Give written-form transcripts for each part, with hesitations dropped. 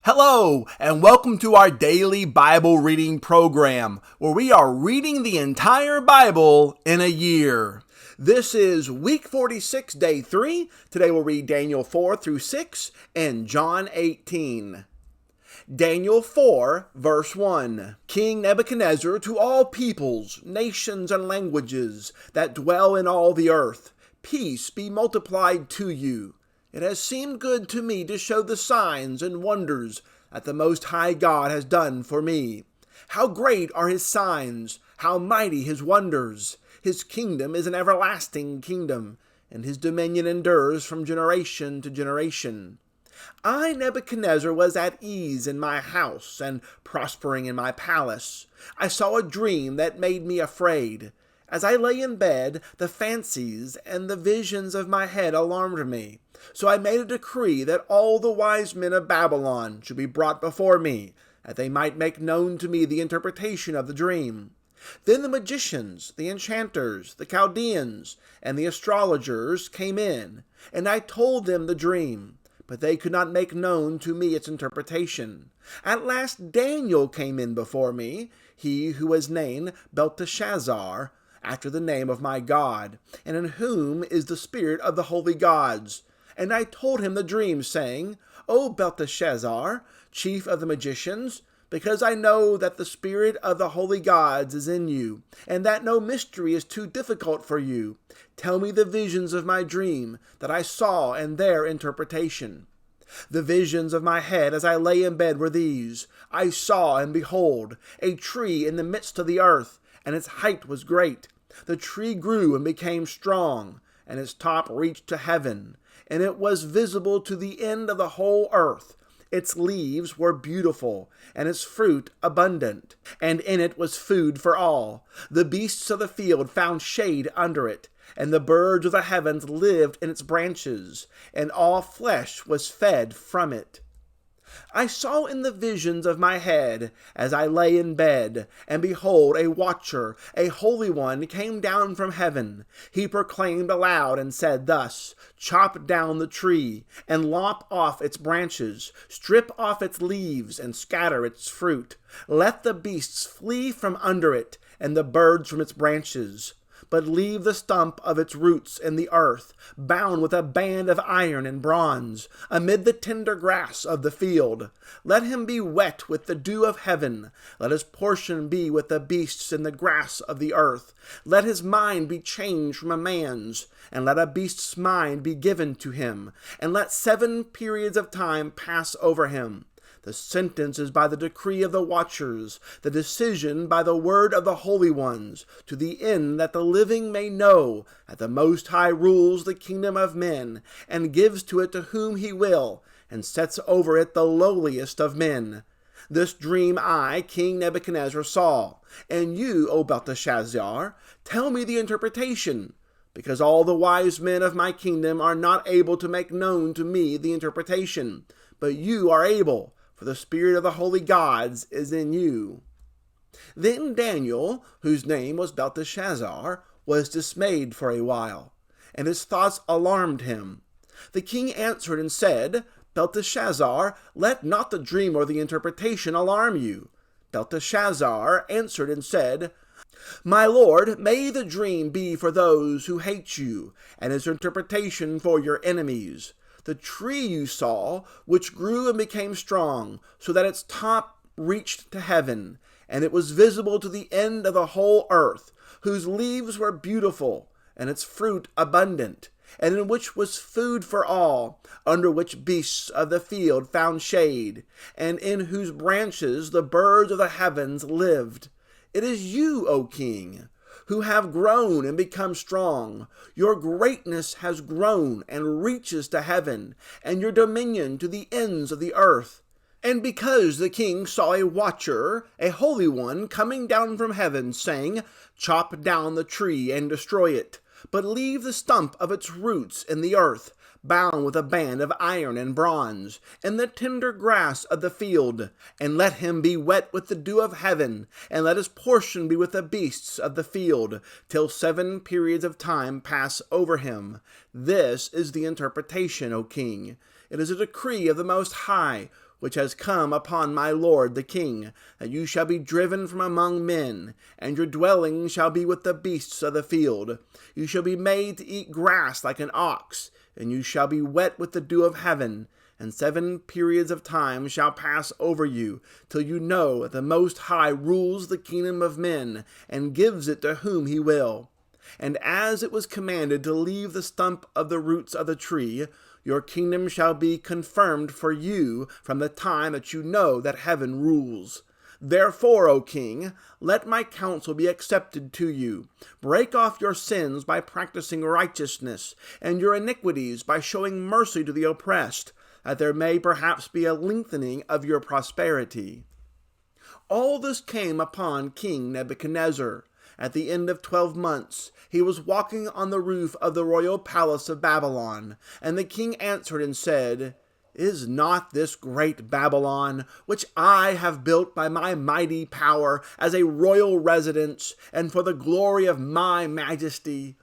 Hello, and welcome to our daily Bible reading program, where we are reading the entire Bible in a year. This is week 46, day 3. Today we'll read Daniel 4 through 6 and John 18. Daniel 4, verse 1. King Nebuchadnezzar, to all peoples, nations, and languages that dwell in all the earth, peace be multiplied to you. It has seemed good to me to show the signs and wonders that the Most High God has done for me. How great are his signs, how mighty his wonders. His kingdom is an everlasting kingdom, and his dominion endures from generation to generation. I, Nebuchadnezzar, was at ease in my house and prospering in my palace. I saw a dream that made me afraid. As I lay in bed, the fancies and the visions of my head alarmed me. So I made a decree that all the wise men of Babylon should be brought before me, that they might make known to me the interpretation of the dream. Then the magicians, the enchanters, the Chaldeans, and the astrologers came in, and I told them the dream, but they could not make known to me its interpretation. At last Daniel came in before me, he who was named Belshazzar, after the name of my God, and in whom is the spirit of the holy gods. And I told him the dream, saying, O Belshazzar, chief of the magicians, because I know that the spirit of the holy gods is in you, and that no mystery is too difficult for you, tell me the visions of my dream that I saw and their interpretation. The visions of my head as I lay in bed were these. I saw, and behold, a tree in the midst of the earth, and its height was great. The tree grew and became strong, and its top reached to heaven, and it was visible to the end of the whole earth. Its leaves were beautiful, and its fruit abundant, and in it was food for all. The beasts of the field found shade under it, and the birds of the heavens lived in its branches, and all flesh was fed from it. I saw in the visions of my head, as I lay in bed, and behold, a watcher, a holy one, came down from heaven. He proclaimed aloud and said thus, Chop down the tree, and lop off its branches, strip off its leaves, and scatter its fruit. Let the beasts flee from under it, and the birds from its branches. But leave the stump of its roots in the earth, bound with a band of iron and bronze, amid the tender grass of the field. Let him be wet with the dew of heaven. Let his portion be with the beasts in the grass of the earth. Let his mind be changed from a man's, and let a beast's mind be given to him, and let 7 periods of time pass over him. The sentence is by the decree of the watchers, the decision by the word of the holy ones, to the end that the living may know that the Most High rules the kingdom of men, and gives to it to whom he will, and sets over it the lowliest of men. This dream I, King Nebuchadnezzar, saw, and you, O Belshazzar, tell me the interpretation, because all the wise men of my kingdom are not able to make known to me the interpretation, but you are able, for the spirit of the holy gods is in you. Then Daniel, whose name was Belshazzar, was dismayed for a while, and his thoughts alarmed him. The king answered and said, Belshazzar, let not the dream or the interpretation alarm you. Belshazzar answered and said, My lord, may the dream be for those who hate you, and its interpretation for your enemies. The tree you saw, which grew and became strong, so that its top reached to heaven, and it was visible to the end of the whole earth, whose leaves were beautiful, and its fruit abundant, and in which was food for all, under which beasts of the field found shade, and in whose branches the birds of the heavens lived. It is you, O king, who have grown and become strong. Your greatness has grown and reaches to heaven, and your dominion to the ends of the earth. And because the king saw a watcher, a holy one, coming down from heaven, saying, Chop down the tree and destroy it, but leave the stump of its roots in the earth, bound with a band of iron and bronze, in the tender grass of the field, and let him be wet with the dew of heaven, and let his portion be with the beasts of the field, till 7 periods of time pass over him. This is the interpretation, O king. It is a decree of the Most High, which has come upon my lord the king, that you shall be driven from among men, and your dwelling shall be with the beasts of the field. You shall be made to eat grass like an ox, and you shall be wet with the dew of heaven. And 7 periods of time shall pass over you, till you know that the Most High rules the kingdom of men, and gives it to whom he will. And as it was commanded to leave the stump of the roots of the tree, your kingdom shall be confirmed for you from the time that you know that heaven rules. Therefore, O king, let my counsel be accepted to you. Break off your sins by practicing righteousness, and your iniquities by showing mercy to the oppressed, that there may perhaps be a lengthening of your prosperity. All this came upon King Nebuchadnezzar. At the end of 12 months, he was walking on the roof of the royal palace of Babylon, and the king answered and said, Is not this great Babylon, which I have built by my mighty power, as a royal residence, and for the glory of my majesty?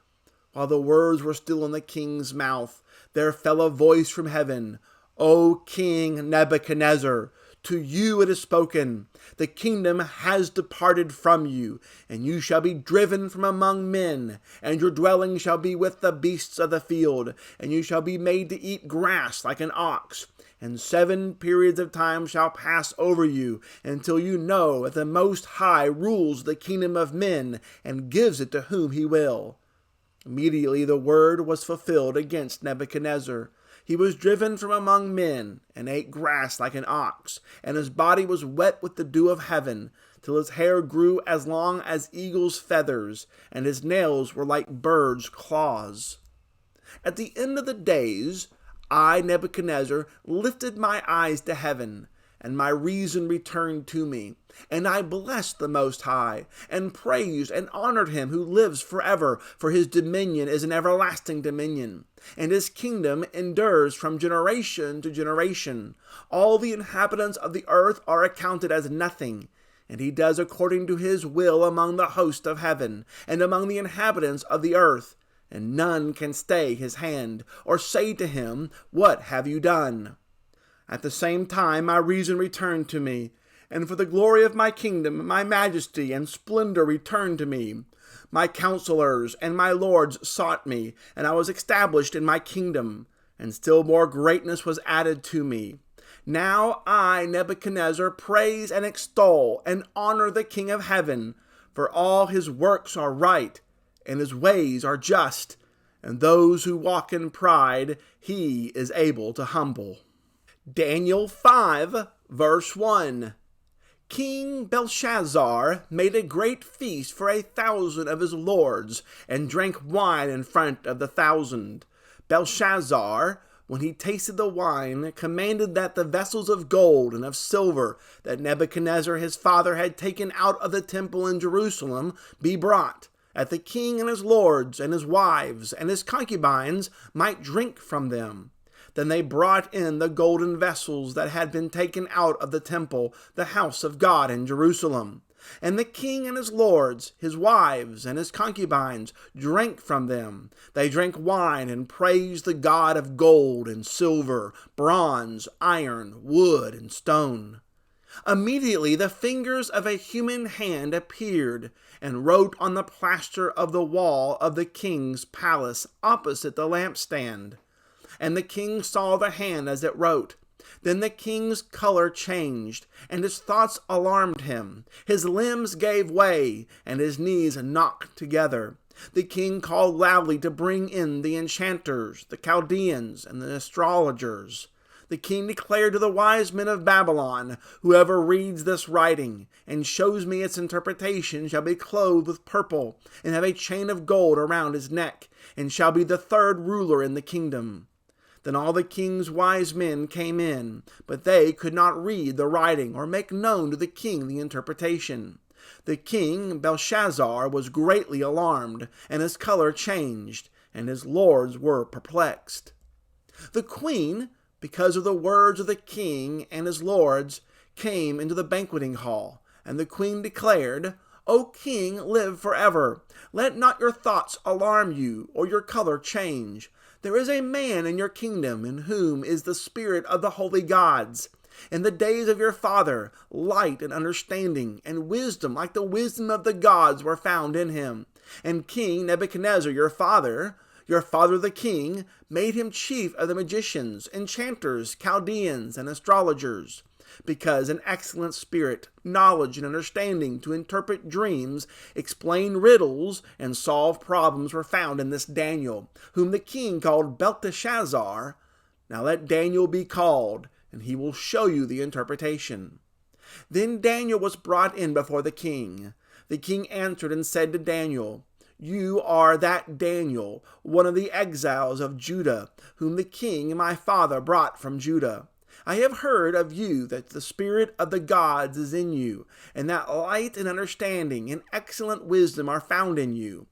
While the words were still in the king's mouth, there fell a voice from heaven, O King Nebuchadnezzar, to you it is spoken, the kingdom has departed from you, and you shall be driven from among men, and your dwelling shall be with the beasts of the field, and you shall be made to eat grass like an ox. And 7 periods of time shall pass over you, until you know that the Most High rules the kingdom of men, and gives it to whom he will. Immediately the word was fulfilled against Nebuchadnezzar. He was driven from among men, and ate grass like an ox, and his body was wet with the dew of heaven, till his hair grew as long as eagle's feathers, and his nails were like birds' claws. At the end of the days, I, Nebuchadnezzar, lifted my eyes to heaven, and my reason returned to me. And I blessed the Most High, and praised and honored him who lives forever, for his dominion is an everlasting dominion, and his kingdom endures from generation to generation. All the inhabitants of the earth are accounted as nothing, and he does according to his will among the host of heaven, and among the inhabitants of the earth, and none can stay his hand, or say to him, What have you done? At the same time my reason returned to me, and for the glory of my kingdom my majesty and splendor returned to me. My counselors and my lords sought me, and I was established in my kingdom, and still more greatness was added to me. Now I, Nebuchadnezzar, praise and extol and honor the King of heaven, for all his works are right, and his ways are just, and those who walk in pride he is able to humble. Daniel 5, verse 1. King Belshazzar made a great feast for 1,000 of his lords, and drank wine in front of the 1,000. Belshazzar, when he tasted the wine, commanded that the vessels of gold and of silver that Nebuchadnezzar his father had taken out of the temple in Jerusalem be brought, that the king and his lords and his wives and his concubines might drink from them. Then they brought in the golden vessels that had been taken out of the temple, the house of God in Jerusalem. And the king and his lords, his wives, and his concubines drank from them. They drank wine and praised the God of gold and silver, bronze, iron, wood, and stone. Immediately the fingers of a human hand appeared and wrote on the plaster of the wall of the king's palace opposite the lampstand. And the king saw the hand as it wrote. Then the king's color changed, and his thoughts alarmed him. His limbs gave way, and his knees knocked together. The king called loudly to bring in the enchanters, the Chaldeans, and the astrologers. The king declared to the wise men of Babylon, Whoever reads this writing and shows me its interpretation shall be clothed with purple, and have a chain of gold around his neck, and shall be the 3rd ruler in the kingdom. Then all the king's wise men came in, but they could not read the writing or make known to the king the interpretation. The king, Belshazzar, was greatly alarmed, and his color changed, and his lords were perplexed. The queen, because of the words of the king and his lords, came into the banqueting hall, and the queen declared, O king, live forever. Let not your thoughts alarm you, or your color change. There is a man in your kingdom in whom is the spirit of the holy gods. In the days of your father, light and understanding and wisdom like the wisdom of the gods were found in him. And King Nebuchadnezzar, your father the king, made him chief of the magicians, enchanters, Chaldeans, and astrologers, because an excellent spirit, knowledge, and understanding to interpret dreams, explain riddles, and solve problems were found in this Daniel, whom the king called Belshazzar. Now let Daniel be called, and he will show you the interpretation. Then Daniel was brought in before the king. The king answered and said to Daniel, You are that Daniel, one of the exiles of Judah, whom the king my father brought from Judah. I have heard of you that the spirit of the gods is in you, and that light and understanding and excellent wisdom are found in you.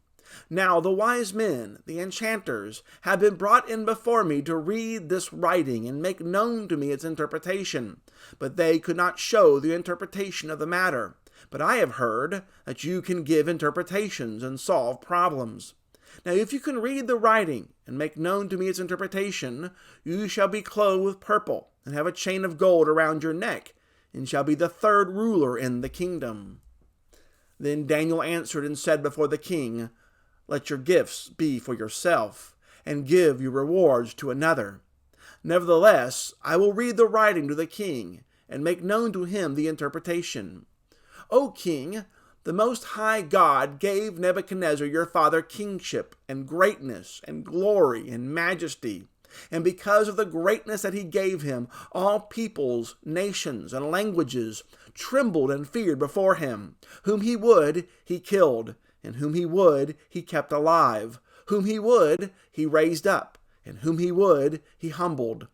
Now the wise men, the enchanters, have been brought in before me to read this writing and make known to me its interpretation, but they could not show the interpretation of the matter. But I have heard that you can give interpretations and solve problems. Now if you can read the writing and make known to me its interpretation, you shall be clothed with purple, and have a chain of gold around your neck, and shall be the third ruler in the kingdom. Then Daniel answered and said before the king, Let your gifts be for yourself, and give your rewards to another. Nevertheless, I will read the writing to the king, and make known to him the interpretation. O king, the Most High God gave Nebuchadnezzar your father kingship, and greatness, and glory, and majesty. And because of the greatness that he gave him, all peoples, nations, and languages trembled and feared before him. Whom he would, he killed, and whom he would, he kept alive. Whom he would, he raised up, and whom he would, he humbled.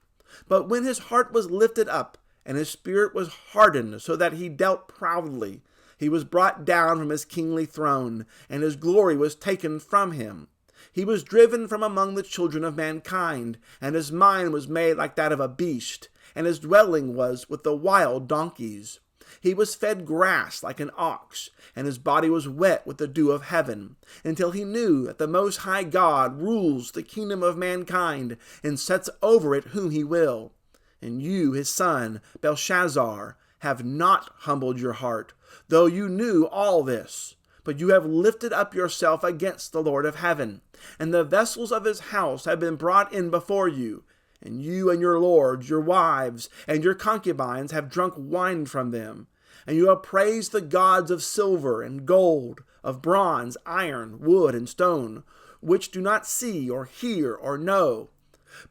But when his heart was lifted up, and his spirit was hardened, so that he dealt proudly, he was brought down from his kingly throne, and his glory was taken from him. He was driven from among the children of mankind, and his mind was made like that of a beast, and his dwelling was with the wild donkeys. He was fed grass like an ox, and his body was wet with the dew of heaven, until he knew that the Most High God rules the kingdom of mankind, and sets over it whom he will. And you, his son, Belshazzar, have not humbled your heart, though you knew all this. But you have lifted up yourself against the Lord of heaven, and the vessels of his house have been brought in before you. And you and your lords, your wives, and your concubines have drunk wine from them. And you have praised the gods of silver and gold, of bronze, iron, wood, and stone, which do not see or hear or know.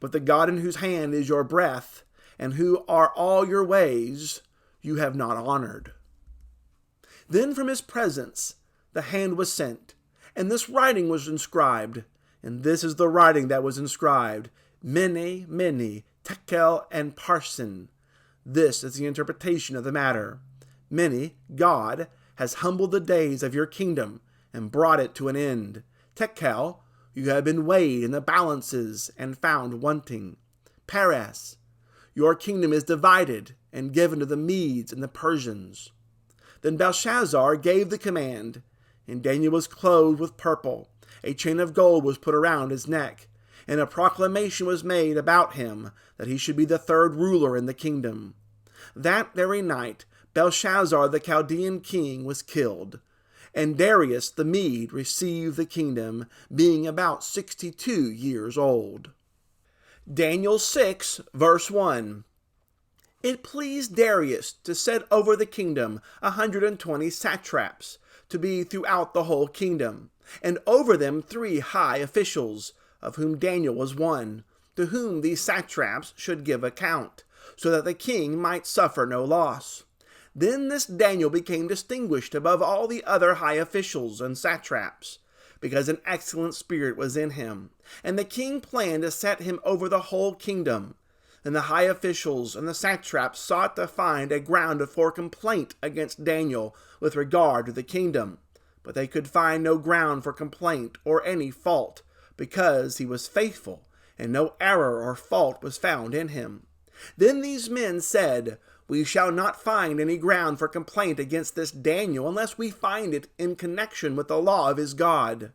But the God in whose hand is your breath, and who are all your ways, you have not honored. Then from his presence the hand was sent, and this writing was inscribed. And this is the writing that was inscribed: Mene, Mene, Tekel, and Parsin. This is the interpretation of the matter. Mene, God, has humbled the days of your kingdom, and brought it to an end. Tekel, you have been weighed in the balances, and found wanting. Peres, your kingdom is divided, and given to the Medes and the Persians. Then Belshazzar gave the command, and Daniel was clothed with purple. A chain of gold was put around his neck, and a proclamation was made about him that he should be the third ruler in the kingdom. That very night Belshazzar the Chaldean king was killed, and Darius the Mede received the kingdom, being about 62 years old. Daniel 6, verse 1. It pleased Darius to set over the kingdom 120 satraps, to be throughout the whole kingdom, and over them 3 high officials, of whom Daniel was one, to whom these satraps should give account, so that the king might suffer no loss. Then this Daniel became distinguished above all the other high officials and satraps, because an excellent spirit was in him, and the king planned to set him over the whole kingdom. And the high officials and the satraps sought to find a ground for complaint against Daniel with regard to the kingdom, but they could find no ground for complaint or any fault, because he was faithful, and no error or fault was found in him. Then these men said, We shall not find any ground for complaint against this Daniel unless we find it in connection with the law of his God.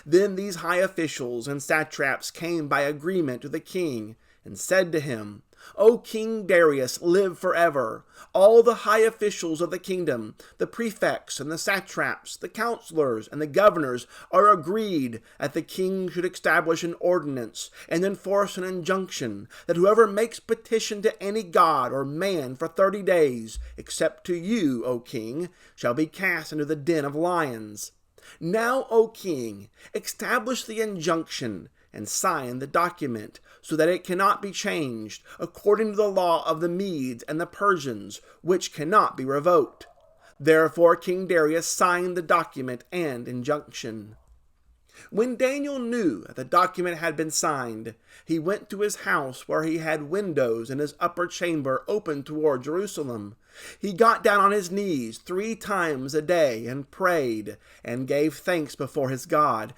Then these high officials and satraps came by agreement to the king, and said to him, O King Darius, live forever. All the high officials of the kingdom, the prefects and the satraps, the counselors and the governors are agreed that the king should establish an ordinance and enforce an injunction that whoever makes petition to any god or man for 30 days, except to you, O king, shall be cast into the den of lions. Now, O king, establish the injunction and sign the document, so that it cannot be changed, according to the law of the Medes and the Persians, which cannot be revoked. Therefore King Darius signed the document and injunction. When Daniel knew that the document had been signed, he went to his house where he had windows in his upper chamber open toward Jerusalem. He got down on his knees 3 times a day and prayed and gave thanks before his God,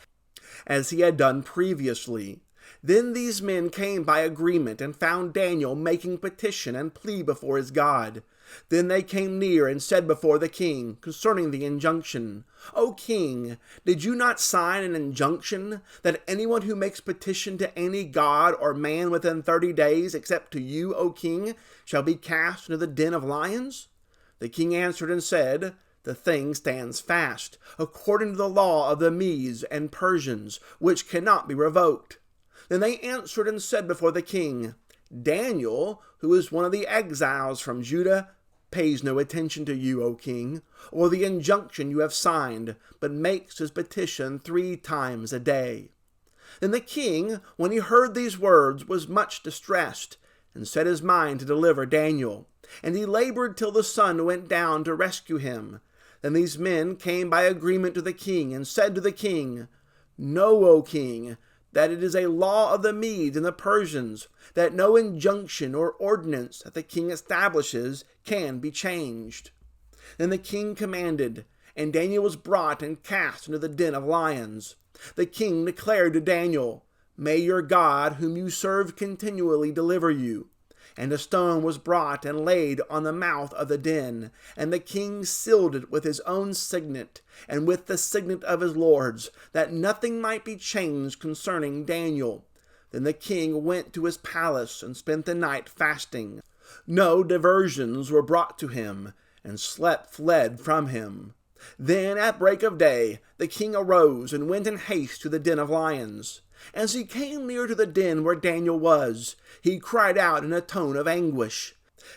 as he had done previously. Then these men came by agreement and found Daniel making petition and plea before his God. Then they came near and said before the king concerning the injunction, O king, did you not sign an injunction that anyone who makes petition to any god or man within 30 days, except to you, O king, shall be cast into the den of lions? The king answered and said, The thing stands fast, according to the law of the Medes and Persians, which cannot be revoked. Then they answered and said before the king, Daniel, who is one of the exiles from Judah, pays no attention to you, O king, or the injunction you have signed, but makes his petition 3 times a day. Then the king, when he heard these words, was much distressed, and set his mind to deliver Daniel. And he labored till the sun went down to rescue him. Then these men came by agreement to the king, and said to the king, Know, O king, that it is a law of the Medes and the Persians, that no injunction or ordinance that the king establishes can be changed. Then the king commanded, and Daniel was brought and cast into the den of lions. The king declared to Daniel, May your God, whom you serve continually, deliver you. And a stone was brought and laid on the mouth of the den, and the king sealed it with his own signet, and with the signet of his lords, that nothing might be changed concerning Daniel. Then the king went to his palace and spent the night fasting. No diversions were brought to him, and sleep fled from him. Then at break of day the king arose and went in haste to the den of lions. As he came near to the den where Daniel was, he cried out in a tone of anguish.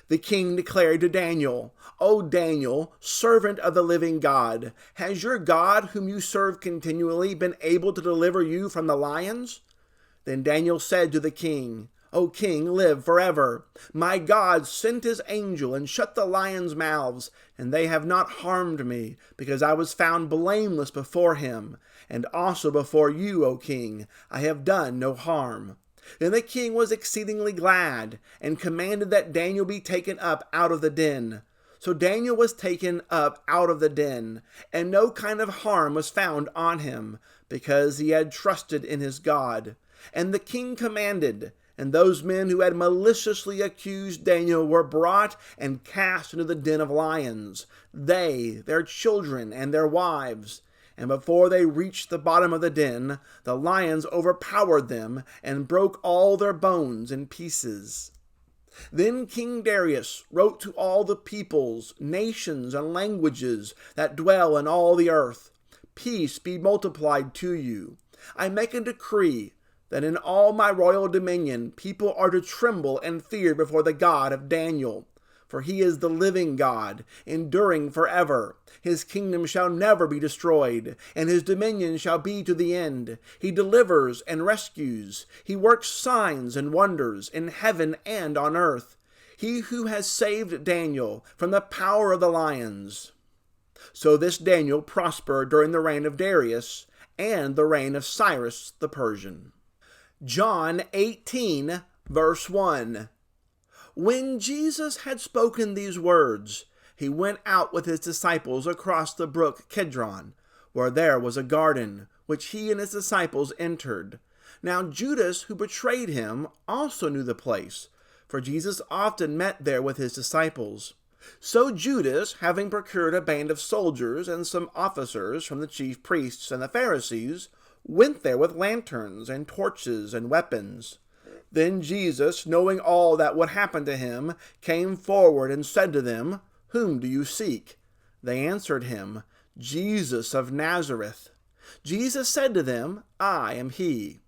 The king declared to Daniel, O Daniel, servant of the living God, has your God, whom you serve continually, been able to deliver you from the lions? Then Daniel said to the king, O king, live forever. My God sent his angel and shut the lions' mouths, and they have not harmed me, because I was found blameless before him, and also before you, O king. I have done no harm. Then the king was exceedingly glad, and commanded that Daniel be taken up out of the den. So Daniel was taken up out of the den, and no kind of harm was found on him, because he had trusted in his God. And the king commanded, and those men who had maliciously accused Daniel were brought and cast into the den of lions, they, their children, and their wives. And before they reached the bottom of the den, the lions overpowered them and broke all their bones in pieces. Then King Darius wrote to all the peoples, nations, and languages that dwell in all the earth, Peace be multiplied to you. I make a decree that in all my royal dominion people are to tremble and fear before the God of Daniel. For he is the living God, enduring forever. His kingdom shall never be destroyed, and his dominion shall be to the end. He delivers and rescues. He works signs and wonders in heaven and on earth. He who has saved Daniel from the power of the lions. So this Daniel prospered during the reign of Darius and the reign of Cyrus the Persian. John 18, verse 1. When Jesus had spoken these words, he went out with his disciples across the brook Kidron, where there was a garden, which he and his disciples entered. Now Judas, who betrayed him, also knew the place, for Jesus often met there with his disciples. So Judas, having procured a band of soldiers and some officers from the chief priests and the Pharisees, went there with lanterns and torches and weapons. Then Jesus, knowing all that would happen to him, came forward and said to them, "Whom do you seek?" They answered him, "Jesus of Nazareth." Jesus said to them, "I am he."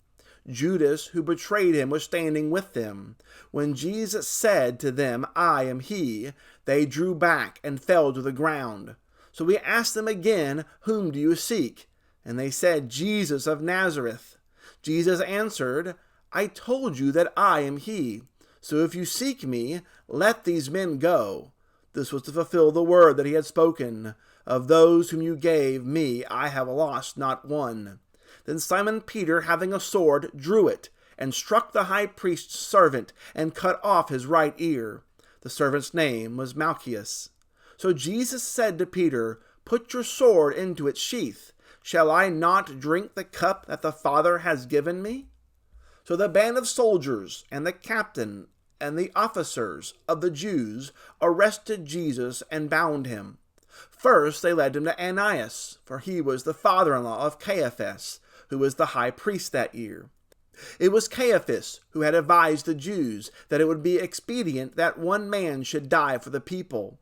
Judas, who betrayed him, was standing with them. When Jesus said to them, "I am he," they drew back and fell to the ground. So he asked them again, "Whom do you seek?" And they said, "Jesus of Nazareth." Jesus answered, "I told you that I am he. So if you seek me, let these men go." This was to fulfill the word that he had spoken. "Of those whom you gave me, I have lost not one." Then Simon Peter, having a sword, drew it, and struck the high priest's servant, and cut off his right ear. The servant's name was Malchus. So Jesus said to Peter, "Put your sword into its sheath. Shall I not drink the cup that the Father has given me?" So the band of soldiers and the captain and the officers of the Jews arrested Jesus and bound him. First they led him to Ananias, for he was the father-in-law of Caiaphas, who was the high priest that year. It was Caiaphas who had advised the Jews that it would be expedient that one man should die for the people.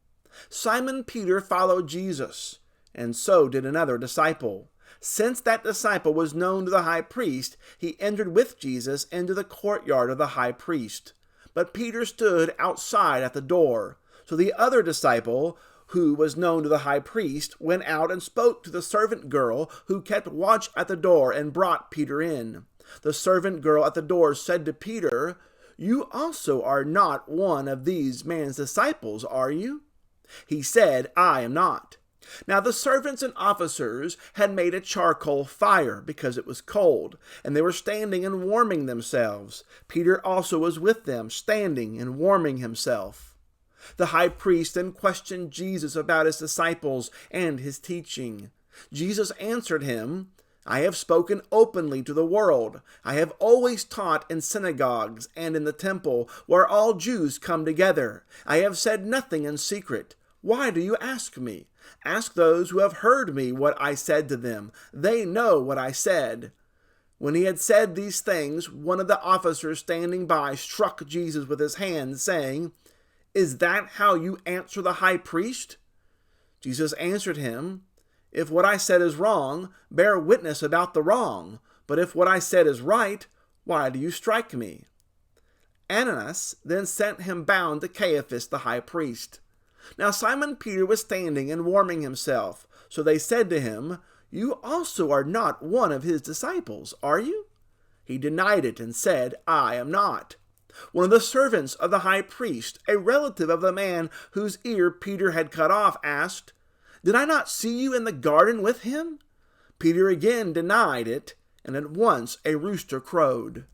Simon Peter followed Jesus, and so did another disciple. Since that disciple was known to the high priest, he entered with Jesus into the courtyard of the high priest. But Peter stood outside at the door. So the other disciple, who was known to the high priest, went out and spoke to the servant girl who kept watch at the door and brought Peter in. The servant girl at the door said to Peter, "You also are not one of these man's disciples, are you?" He said, "I am not." Now the servants and officers had made a charcoal fire because it was cold, and they were standing and warming themselves. Peter also was with them, standing and warming himself. The high priest then questioned Jesus about his disciples and his teaching. Jesus answered him, "I have spoken openly to the world. I have always taught in synagogues and in the temple, where all Jews come together. I have said nothing in secret. Why do you ask me? Ask those who have heard me what I said to them. They know what I said." When he had said these things, one of the officers standing by struck Jesus with his hand, saying, "Is that how you answer the high priest?" Jesus answered him, "If what I said is wrong, bear witness about the wrong. But if what I said is right, why do you strike me?" Ananias then sent him bound to Caiaphas the high priest. Now Simon Peter was standing and warming himself. So they said to him, "You also are not one of his disciples, are you?" He denied it and said, "I am not." One of the servants of the high priest, a relative of the man whose ear Peter had cut off, asked, "Did I not see you in the garden with him?" Peter again denied it, and at once a rooster crowed.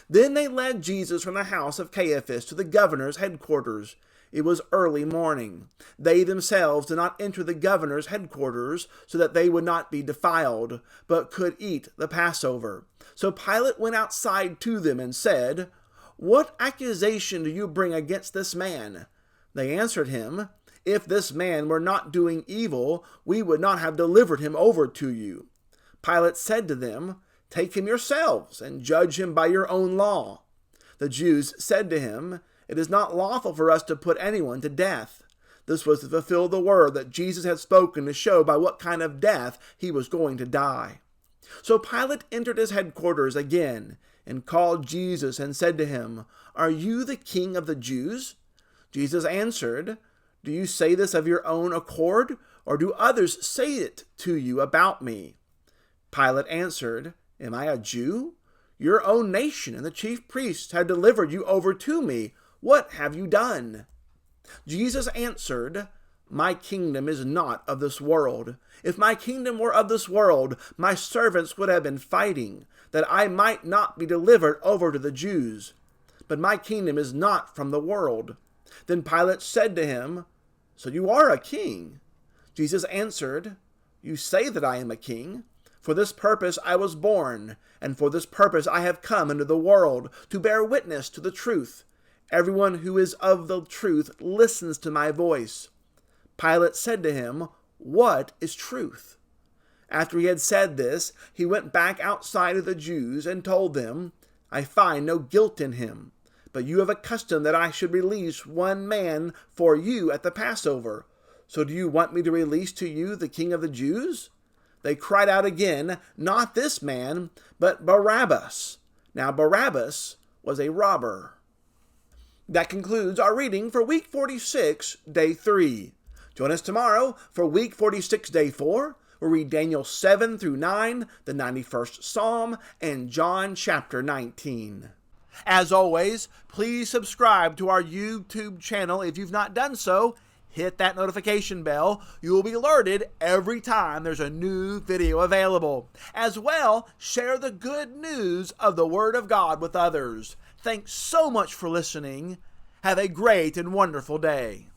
Then they led Jesus from the house of Caiaphas to the governor's headquarters. It was early morning. They themselves did not enter the governor's headquarters, so that they would not be defiled, but could eat the Passover. So Pilate went outside to them and said, "What accusation do you bring against this man?" They answered him, "If this man were not doing evil, we would not have delivered him over to you." Pilate said to them, "Take him yourselves, and judge him by your own law." The Jews said to him, "It is not lawful for us to put anyone to death." This was to fulfill the word that Jesus had spoken to show by what kind of death he was going to die. So Pilate entered his headquarters again and called Jesus and said to him, "Are you the king of the Jews?" Jesus answered, "Do you say this of your own accord, or do others say it to you about me?" Pilate answered, "Am I a Jew? Your own nation and the chief priests have delivered you over to me. What have you done?" Jesus answered, "My kingdom is not of this world. If my kingdom were of this world, my servants would have been fighting, that I might not be delivered over to the Jews. But my kingdom is not from the world." Then Pilate said to him, "So you are a king?" Jesus answered, "You say that I am a king. For this purpose I was born, and for this purpose I have come into the world, to bear witness to the truth. Everyone who is of the truth listens to my voice." Pilate said to him, "What is truth?" After he had said this, he went back outside of the Jews and told them, I find no guilt in him. But you have a custom that I should release one man for you at the Passover. So do you want me to release to you the king of the Jews?" They cried out again, "Not this man, but Barabbas." Now Barabbas was a robber. That concludes our reading for week 46, day 3. Join us tomorrow for week 46, day 4. We'll read Daniel 7 through 9, the 91st Psalm, and John chapter 19. As always, please subscribe to our YouTube channel if you've not done so. Hit that notification bell. You will be alerted every time there's a new video available. As well, share the good news of the Word of God with others. Thanks so much for listening. Have a great and wonderful day.